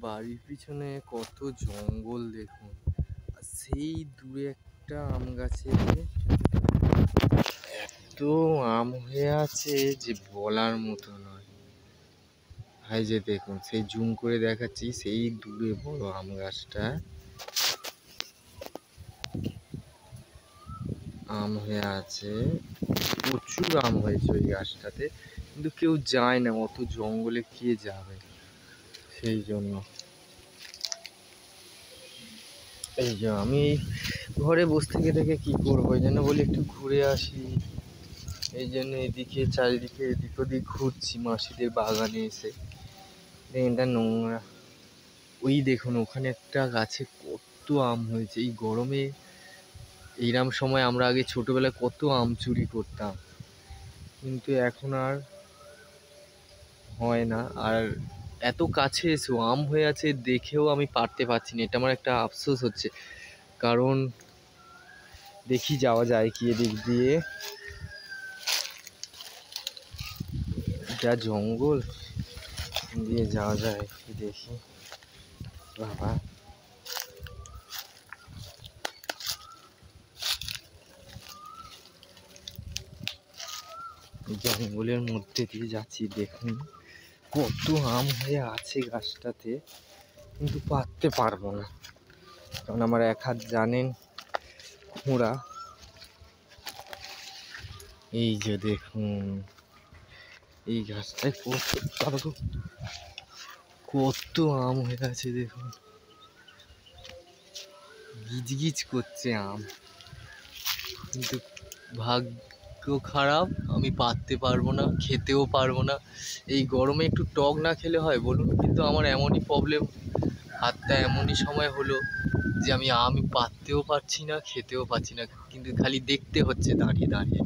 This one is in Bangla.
বাড়ির পিছনে কত জঙ্গল দেখুন। আর সেই দূরে একটা আম গাছে এত আম হয়ে আছে যে বলার মতো নয়। ভাই যে দেখুন, সেই জুম করে দেখাচ্ছি, সেই দূরে বড় আম গাছটা আম হয়ে আছে, প্রচুর আম হয়েছে ওই গাছটাতে, কিন্তু কেউ যায় না, অত জঙ্গলে কে যাবে। সেই জন্য এই যে আমি ঘরে বসে থেকে থেকে কি করবো, এই জন্য বলি একটু ঘুরে আসি। এই জন্য এদিকে চারিদিকে এদিক ওদিক ঘুরছি মাসিদের বাগানে এসে। এটা নোংরা। ওই দেখুন ওখানে একটা গাছে কত আম হয়েছে এই গরমে। এইরকম সময় আমরা আগে ছোটবেলায় কত আম চুরি করতাম, কিন্তু এখন আর হয় না। আর এত কাছে এসেও আম হয়ে আছে দেখেও আমি পারতে পারছি না, এটা আমার একটা আফসোস হচ্ছে। কারণ দেখি যাওয়া যায় কি এদিক দিয়ে, যা জঙ্গল দিয়ে যাওয়া যায় কি দেখি। বাবা, জঙ্গলের মধ্যে দিয়ে যাচ্ছি, দেখুন কত আম হয়ে আছে গাছটাতে, কিন্তু পারতে পারবো না, কারণ আমার এক হাত জানেন খোঁড়া। এই যে দেখুন এই গাছটায় কত আম হয়ে আছে দেখুন, গিজগিজ করছে আম, কিন্তু ভাগ্য খারাপ, আমি পারতে পারবো না, খেতেও পারবো না। এই গরমে একটু টক না খেলে হয় বলুন? কিন্তু আমার এমনই প্রবলেম, হাতটা এমনই সময় হলো যে আমি পারতেও পারছি না, খেতেও পারছি না, কিন্তু খালি দেখতে হচ্ছে দাঁড়িয়ে দাঁড়িয়ে।